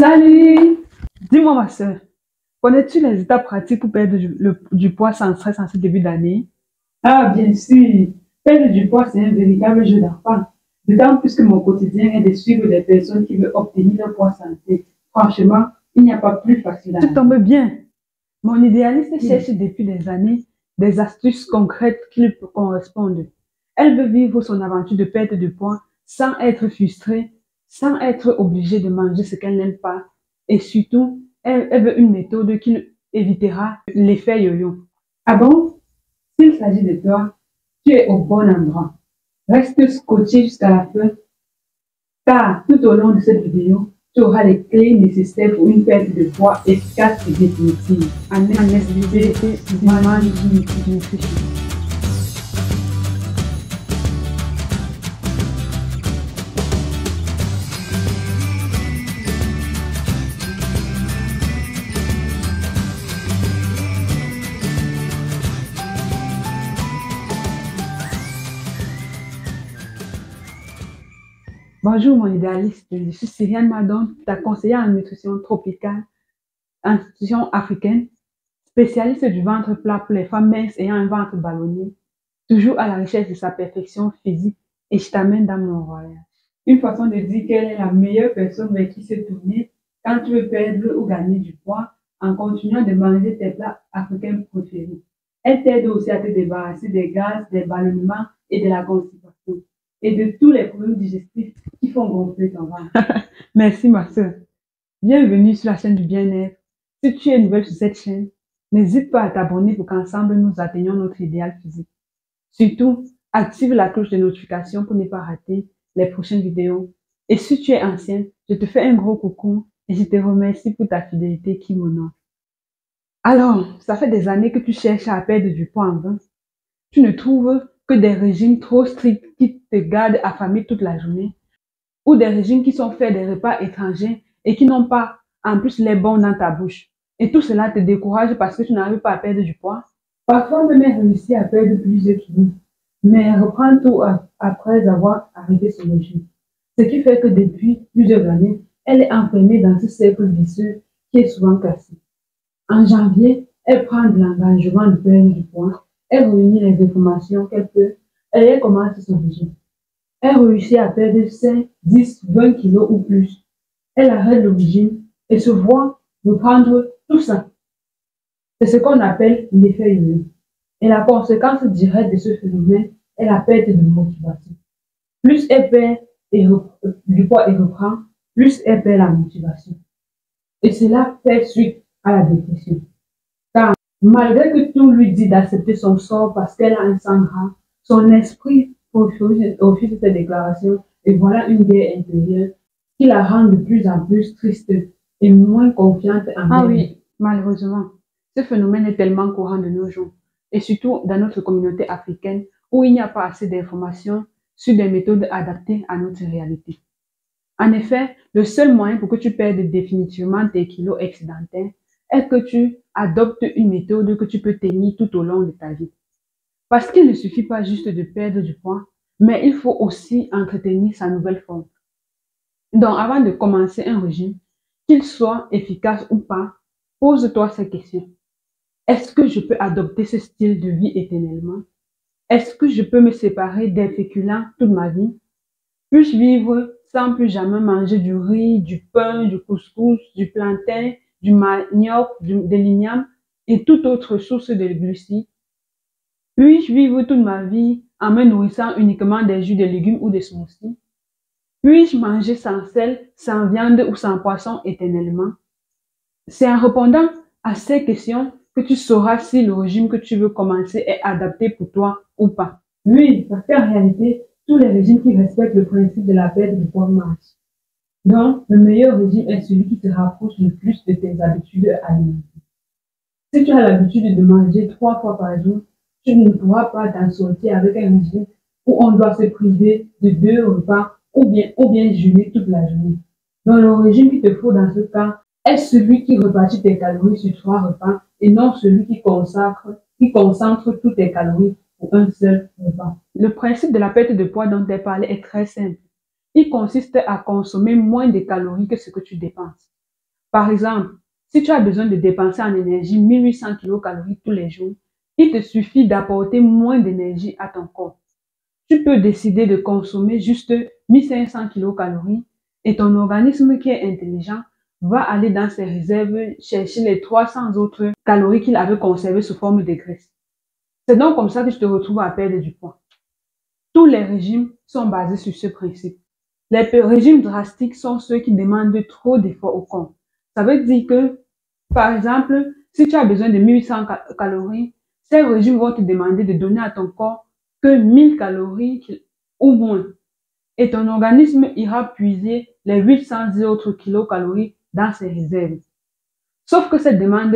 Salut! Dis-moi ma soeur, connais-tu les étapes pratiques pour perdre du poids sans stress en ce début d'année? Ah, bien sûr. Perdre du poids, c'est un véritable jeu d'enfant. D'autant plus que mon quotidien est de suivre des personnes qui veulent obtenir un poids santé. Franchement, il n'y a pas plus facile à Tu faire. tombes bien. Mon idéaliste cherche depuis des années des astuces concrètes qui lui correspondent. Elle veut vivre son aventure de perte de poids sans être frustrée, sans être obligée de manger ce qu'elle n'aime pas. Et surtout, elle veut une méthode qui lui évitera l'effet yo-yo. Ah bon? S'il s'agit de toi, tu es au bon endroit. Reste scotché jusqu'à la fin, car tout au long de cette vidéo, tu auras les clés nécessaires pour une perte de poids efficace et définitive. En exclusivité, maman nutrition. Bonjour mon idéaliste, je suis Cyriane Madon, ta conseillère en nutrition tropicale, en nutrition africaine, spécialiste du ventre plat pour les femmes minces ayant un ventre ballonné, toujours à la recherche de sa perfection physique, et je t'amène dans mon royaume. Une façon de dire qu'elle est la meilleure personne vers qui se tourner quand tu veux perdre ou gagner du poids en continuant de manger tes plats africains préférés. Elle t'aide aussi à te débarrasser des gaz, des ballonnements et de la constipation et de tous les problèmes digestifs qui font gonfler ton ventre. Merci ma soeur. Bienvenue sur la chaîne du bien-être. Si tu es nouvelle sur cette chaîne, n'hésite pas à t'abonner pour qu'ensemble nous atteignions notre idéal physique. Surtout, active la cloche de notification pour ne pas rater les prochaines vidéos. Et si tu es ancienne, je te fais un gros coucou et je te remercie pour ta fidélité qui m'honore. Alors, ça fait des années que tu cherches à perdre du poids en vain. Tu ne trouves que des régimes trop stricts qui te gardent affamé toute la journée, ou des régimes qui sont faits des repas étrangers et qui n'ont pas en plus les bons dans ta bouche. Et tout cela te décourage parce que tu n'arrives pas à perdre du poids. Parfois même elle réussit à perdre plusieurs kilos, mais elle reprend tout après avoir arrêté son régime. Ce qui fait que depuis plusieurs années, elle est enfermée dans ce cercle vicieux qui est souvent cassé. En janvier, elle prend de l'engagement de perdre du poids, elle réunit les informations qu'elle peut et elle commence son régime. Elle réussit à perdre 5, 10, 20 kilos ou plus. Elle arrête le régime et se voit reprendre tout ça. C'est ce qu'on appelle l'effet yo-yo. Et la conséquence directe de ce phénomène est la perte de motivation. Plus elle perd du poids et reprend, plus elle perd la motivation. Et cela fait suite à la dépression. Car malgré que tout lui dit d'accepter son sort parce qu'elle a un sang gras, son esprit refuse cette déclaration et voilà une guerre intérieure qui la rend de plus en plus triste et moins confiante en elle. Ah oui, malheureusement, ce phénomène est tellement courant de nos jours, et surtout dans notre communauté africaine où il n'y a pas assez d'informations sur des méthodes adaptées à notre réalité. En effet, le seul moyen pour que tu perdes définitivement tes kilos excédentaires est que tu adoptes une méthode que tu peux tenir tout au long de ta vie. Parce qu'il ne suffit pas juste de perdre du poids, mais il faut aussi entretenir sa nouvelle forme. Donc, avant de commencer un régime, qu'il soit efficace ou pas, pose-toi ces questions. Est-ce que je peux adopter ce style de vie éternellement? Est-ce que je peux me séparer des féculents toute ma vie? Puis-je vivre sans plus jamais manger du riz, du pain, du couscous, du plantain, du manioc, de l'igname et toute autre source de glucides? Puis-je vivre toute ma vie en me nourrissant uniquement des jus de légumes ou des smoothies? Puis-je manger sans sel, sans viande ou sans poisson éternellement? C'est en répondant à ces questions que tu sauras si le régime que tu veux commencer est adapté pour toi ou pas. Oui, parce qu'en réalité, tous les régimes qui respectent le principe de la perte de poids marchent. Donc, le meilleur régime est celui qui te rapproche le plus de tes habitudes alimentaires. Si tu as l'habitude de manger 3 fois par jour, tu ne pourras pas t'en sortir avec un régime où on doit se priver de 2 repas ou bien jeûner toute la journée. Donc, le régime qu'il te faut dans ce cas est celui qui répartit tes calories sur 3 repas et non celui qui concentre toutes tes calories pour un seul repas. Le principe de la perte de poids dont tu as parlé est très simple. Il consiste à consommer moins de calories que ce que tu dépenses. Par exemple, si tu as besoin de dépenser en énergie 1800 kilocalories tous les jours, il te suffit d'apporter moins d'énergie à ton corps. Tu peux décider de consommer juste 1500 kilocalories et ton organisme qui est intelligent va aller dans ses réserves chercher les 300 autres calories qu'il avait conservées sous forme de graisse. C'est donc comme ça que je te retrouve à perdre du poids. Tous les régimes sont basés sur ce principe. Les régimes drastiques sont ceux qui demandent trop d'efforts au corps. Ça veut dire que, par exemple, si tu as besoin de 1800 calories, ces régimes vont te demander de donner à ton corps que 1000 calories ou moins. Et ton organisme ira puiser les 800 autres kilocalories dans ses réserves. Sauf que cette demande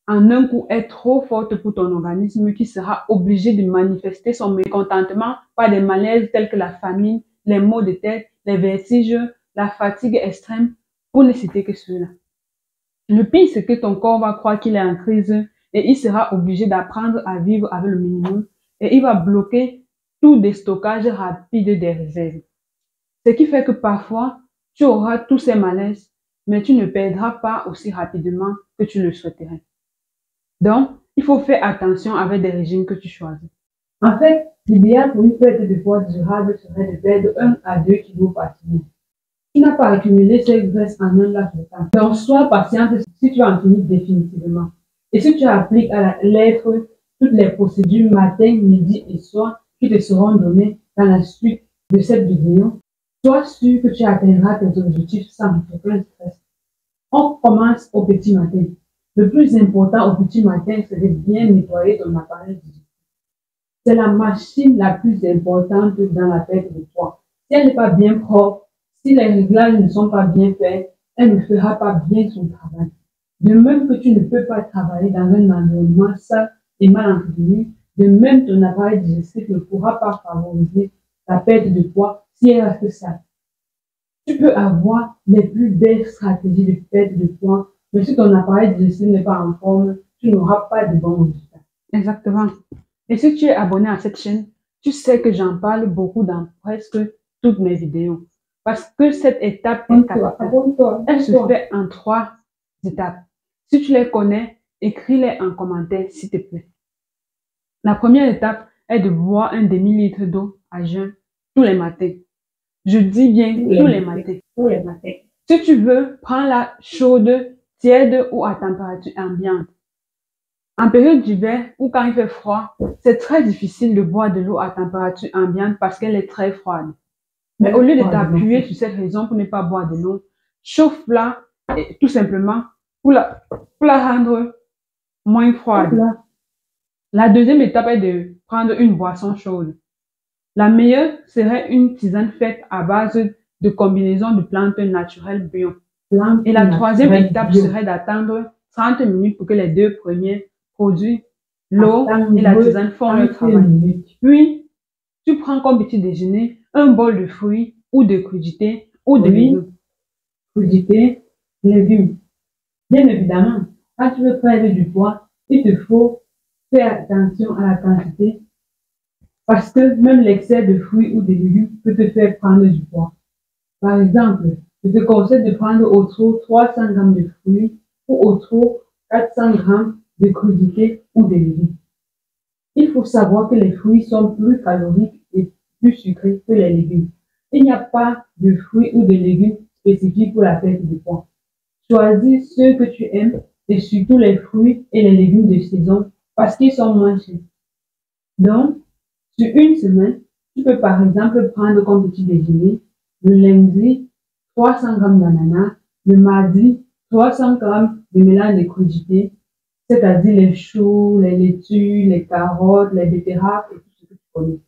en un coup est trop forte pour ton organisme qui sera obligé de manifester son mécontentement par des malaises tels que la famine, les maux de tête, les vertiges, la fatigue extrême, pour ne citer que ceux-là. Le pire, c'est que ton corps va croire qu'il est en crise et il sera obligé d'apprendre à vivre avec le minimum et il va bloquer tout déstockage rapide des réserves. Ce qui fait que parfois, tu auras tous ces malaises, mais tu ne perdras pas aussi rapidement que tu le souhaiterais. Donc, il faut faire attention avec des régimes que tu choisis. En fait, l'idéal pour une perte de poids durable serait de perdre 1 à 2 kilos par semaine. Tu n'as pas accumulé ces graisses en un laps de temps. Donc, sois patiente si tu en finis définitivement. Et si tu appliques à la lettre toutes les procédures matin, midi et soir qui te seront données dans la suite de cette vidéo, sois sûr que tu atteindras tes objectifs sans aucun stress. On commence au petit matin. Le plus important au petit matin, c'est de bien nettoyer ton appareil digestif. C'est la machine la plus importante dans la perte de poids. Si elle n'est pas bien propre, si les réglages ne sont pas bien faits, elle ne fera pas bien son travail. De même que tu ne peux pas travailler dans un environnement sale et mal entretenu, de même ton appareil digestif ne pourra pas favoriser la perte de poids si elle reste sale. Tu peux avoir les plus belles stratégies de perte de poids, mais si ton appareil digestif n'est pas en forme, tu n'auras pas de bons résultats. Exactement. Et si tu es abonné à cette chaîne, tu sais que j'en parle beaucoup dans presque toutes mes vidéos. Parce que cette étape est capitale. Elle se fait en 3 étapes. Si tu les connais, écris-les en commentaire, s'il te plaît. La première étape est de boire un demi-litre d'eau à jeun tous les matins. Je dis bien tous les matins. Tous les matins. Si tu veux, prends-la chaude, tiède ou à température ambiante. En période d'hiver ou quand il fait froid, c'est très difficile de boire de l'eau à température ambiante parce qu'elle est très froide. Mais au lieu de t'appuyer sur cette raison pour ne pas boire de l'eau, chauffe-la tout simplement pour la rendre moins froide. La deuxième étape est de prendre une boisson chaude. La meilleure serait une tisane faite à base de combinaison de plantes naturelles bio. Et la troisième étape serait d'attendre 30 minutes pour que les deux premiers produits, l'eau et la tisane, font leur travail. Puis, tu prends comme petit déjeuner un bol de fruits ou de crudités ou de légumes. Crudités, légumes. Bien évidemment, quand tu veux perdre du poids, il te faut faire attention à la quantité parce que même l'excès de fruits ou de légumes peut te faire prendre du poids. Par exemple, je te conseille de prendre au trop 300 g de fruits ou au trop 400 g de crudités ou de légumes. Il faut savoir que les fruits sont plus caloriques et plus sucrés que les légumes. Il n'y a pas de fruits ou de légumes spécifiques pour la perte de poids. Choisis ceux que tu aimes et surtout les fruits et les légumes de saison parce qu'ils sont moins chers. Donc, sur une semaine, tu peux par exemple prendre comme petit déjeuner le lundi 300 g d'ananas, le mardi 300 g de mélange de crudités, c'est-à-dire les choux, les laitues, les carottes, les betteraves et tout ce que tu connais.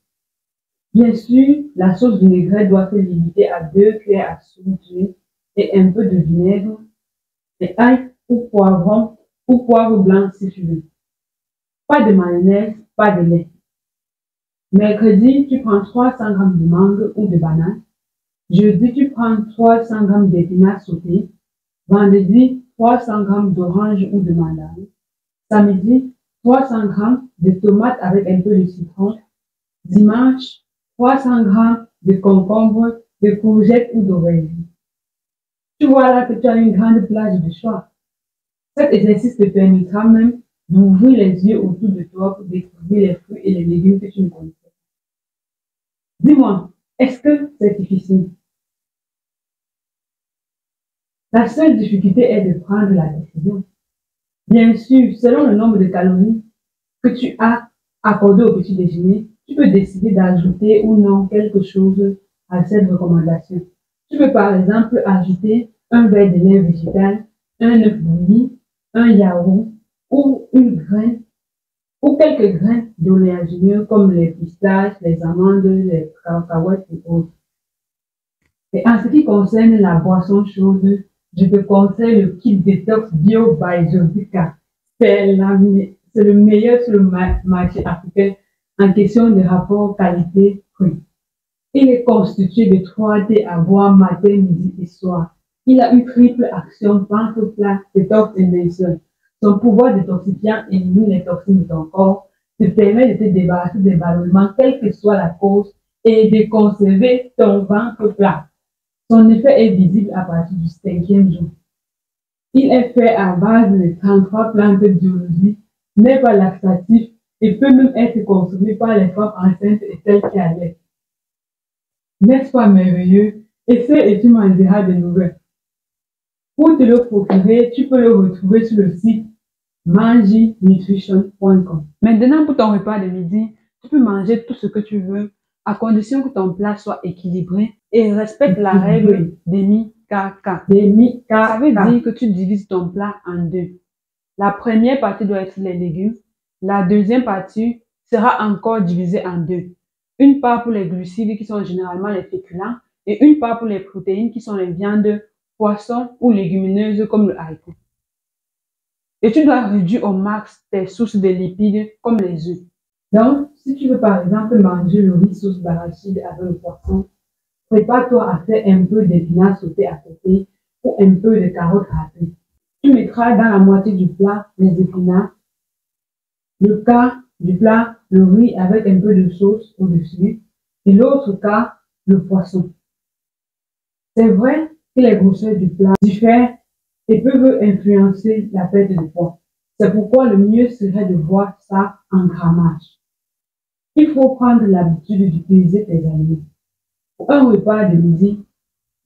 Bien sûr, la sauce vinaigrette doit se limiter à 2 cuillères à soupe d'huile et un peu de vinaigre, et ail ou poivron ou poivre blanc si tu veux. Pas de mayonnaise, pas de lait. Mercredi, tu prends 300 g de mangue ou de banane. Jeudi, tu prends 300 g d'épinards sautés. Vendredi, 300 g d'orange ou de mandarine. Samedi, 300 g de tomates avec un peu de citron. Dimanche, 300 g de concombres, de courgettes ou d'aubergines. Tu vois là que tu as une grande plage de choix. Cet exercice te permettra même d'ouvrir les yeux autour de toi pour découvrir les fruits et les légumes que tu ne connais pas. Dis-moi, est-ce que c'est difficile? La seule difficulté est de prendre la décision. Bien sûr, selon le nombre de calories que tu as accordé au petit déjeuner, tu peux décider d'ajouter ou non quelque chose à cette recommandation. Tu peux par exemple ajouter un verre de lait végétal, un œuf bouilli, un yaourt ou une graine ou quelques grains d'oléagineux comme les pistaches, les amandes, les cacahuètes et autres. Et en ce qui concerne la boisson chaude, je te conseille le kit détox bio by Jovika. C'est le meilleur sur le marché africain en question de rapport qualité-prix. Il est constitué de 3 thés à boire matin, midi et soir. Il a une triple action pente-plat, détox et mensuel. Son pouvoir détoxifiant élimine les toxines de ton corps, te permet de te débarrasser des ballonnements, quelle que soit la cause, et de conserver ton ventre plat. Son effet est visible à partir du 5e jour. Il est fait à base de 33 plantes biologiques, n'est pas laxatif et peut même être consommé par les femmes enceintes et celles qui allaitent. N'est-ce pas merveilleux? Essaie et tu m'en diras de nouvelles. Pour te le procurer, tu peux le retrouver sur le site manginutrition.com. Maintenant, pour ton repas de midi, tu peux manger tout ce que tu veux, à condition que ton plat soit équilibré et respecte la règle des mi-kaka. Ça veut dire que tu divises ton plat en deux. La première partie doit être les légumes. La deuxième partie sera encore divisée en deux. Une part pour les glucides qui sont généralement les féculents et une part pour les protéines qui sont les viandes, poissons ou légumineuses comme le haricot. Et tu dois réduire au max tes sources de lipides comme les œufs. Donc, si tu veux par exemple manger le riz sauce d'arachide avec le poisson, prépare-toi à faire un peu d'épinards sautés à côté ou un peu de carottes râpées. Tu mettras dans la moitié du plat les épinards, le quart du plat le riz avec un peu de sauce au-dessus et l'autre quart le poisson. C'est vrai que les grosseurs du plat diffèrent et peuvent influencer la perte de poids. C'est pourquoi le mieux serait de voir ça en grammage. Il faut prendre l'habitude d'utiliser tes aliments. Pour un repas de midi,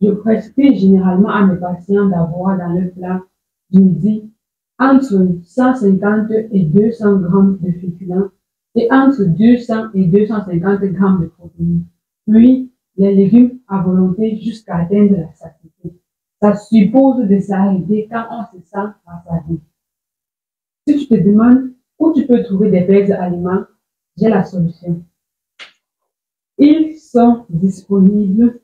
je prescris généralement à mes patients d'avoir dans le plat du midi entre 150 et 200 grammes de féculents et entre 200 et 250 grammes de protéines. Puis, les légumes à volonté jusqu'à atteindre la satiété. Ça suppose de s'arrêter quand on se sent rassasié. Si tu te demandes où tu peux trouver des belles aliments, j'ai la solution. Ils sont disponibles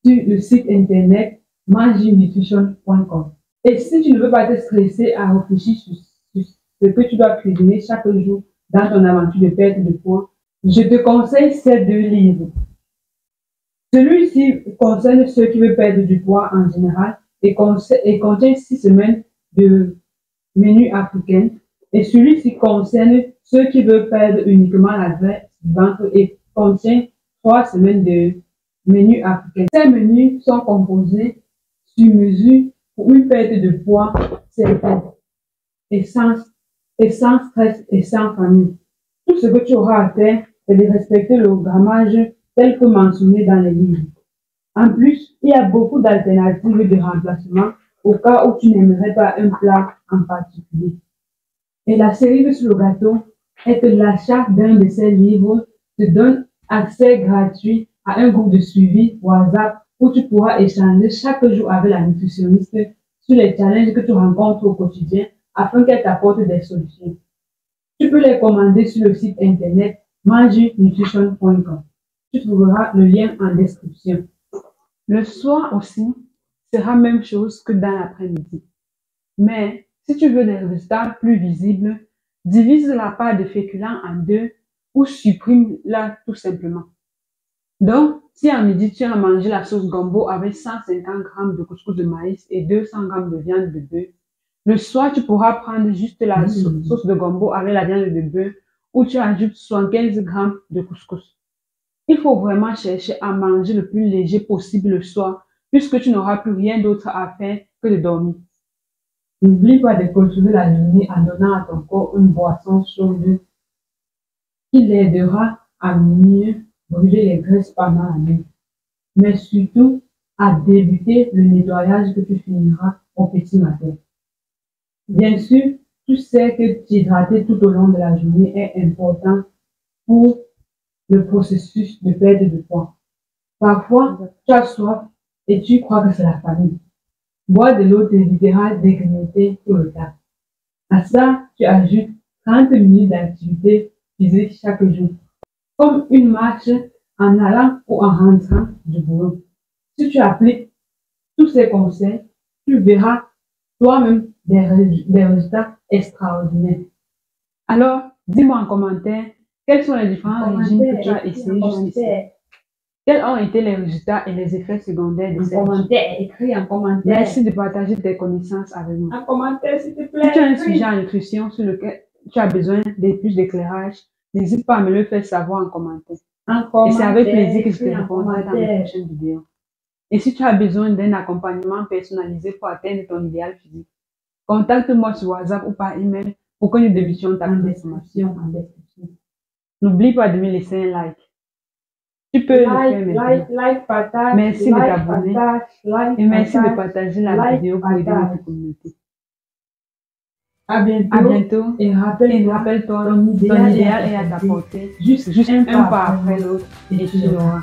sur le site internet manginutrition.com. Et si tu ne veux pas te stresser à réfléchir sur ce que tu dois cuisiner chaque jour dans ton aventure de perte de poids, je te conseille ces 2 livres. Celui-ci concerne ceux qui veulent perdre du poids en général et contient 6 semaines de menu africain. Et celui-ci concerne ceux qui veulent perdre uniquement la graisse du ventre et contient 3 semaines de menu africain. Ces menus sont composés sur mesure pour une perte de poids certaine et sans stress et sans famille. Tout ce que tu auras à faire, c'est de respecter le grammage tel que mentionné dans les livres. En plus, il y a beaucoup d'alternatives de remplacement au cas où tu n'aimerais pas un plat en particulier. Et la cerise sur le gâteau est que l'achat d'un de ces livres te donne accès gratuit à un groupe de suivi WhatsApp où tu pourras échanger chaque jour avec la nutritionniste sur les challenges que tu rencontres au quotidien afin qu'elle t'apporte des solutions. Tu peux les commander sur le site internet manginutrition.com. Tu trouveras le lien en description. Le soir aussi sera la même chose que dans l'après-midi. Mais si tu veux des résultats plus visibles, divise la part de féculents en 2 ou supprime-la tout simplement. Donc, si à midi tu as mangé la sauce gombo avec 150 g de couscous de maïs et 200 g de viande de bœuf, le soir tu pourras prendre juste la sauce de gombo avec la viande de bœuf où tu ajoutes 75 g de couscous. Il faut vraiment chercher à manger le plus léger possible le soir puisque tu n'auras plus rien d'autre à faire que de dormir. N'oublie pas de clôturer la journée en donnant à ton corps une boisson chaude qui l'aidera à mieux brûler les graisses pendant la nuit. Mais surtout, à débuter le nettoyage que tu finiras au petit matin. Bien sûr, tu sais que t'hydrater tout au long de la journée est important pour le processus de perte de poids. Parfois, tu as soif et tu crois que c'est la famine. Boire de l'eau t'évitera de grignoter tout le temps. À ça, tu ajoutes 30 minutes d'activité physique chaque jour, comme une marche en allant ou en rentrant du boulot. Si tu appliques tous ces conseils, tu verras toi-même des résultats extraordinaires. Alors, dis-moi en commentaire, quels sont les différents régimes que tu as essayés jusqu'ici? Quels ont été les résultats et les effets secondaires de ces régimes? Écris en commentaire. Merci de partager tes connaissances avec moi. En commentaire, s'il te plaît. Si tu as un sujet en nutrition sur lequel tu as besoin de plus d'éclairage, n'hésite pas à me le faire savoir en commentaire. Et c'est avec plaisir que je te répondrai dans les prochaines vidéos. Et si tu as besoin d'un accompagnement personnalisé pour atteindre ton idéal physique, contacte-moi sur WhatsApp ou par email pour que nous débutions ta transformation en description. N'oublie pas de me laisser un like. Tu peux le faire maintenant. Partage. Merci de t'abonner et merci de partager la vidéo pour aider notre communauté. À À bientôt. Et rappelle-toi, ton idéal est à ta portée. Juste un pas après l'autre et tu l'auras.